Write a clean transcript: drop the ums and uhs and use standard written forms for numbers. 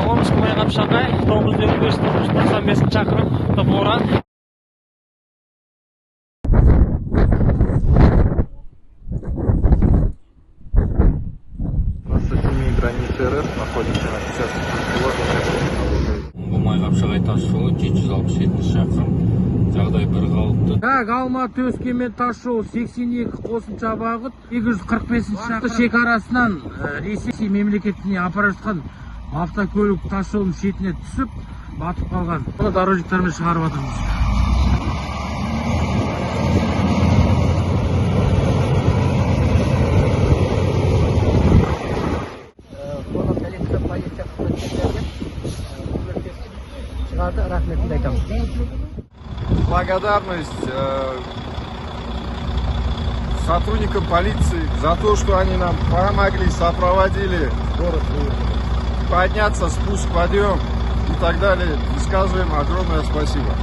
Омск, Майқапшағай, 995 шақырым, Тоборан. На соседней границе РФ находимся на 50 Бұл Майқапшағай тас жолы 767 шақырым. Жағдай бір қалыпты. Алматы Өскемен тас жолы 82 қосымша бағыт 245 шақырым шекарасынан Ресей мемлекетіне апара жатқан автокөлік тас жолының шетіне түсіп батып қалған. Оны дорожниктармен шығарып жатырмыз. Благодарность сотрудникам полиции за то, что они нам помогли, сопроводили подняться, спуск, подъем и так далее. Высказываем огромное спасибо.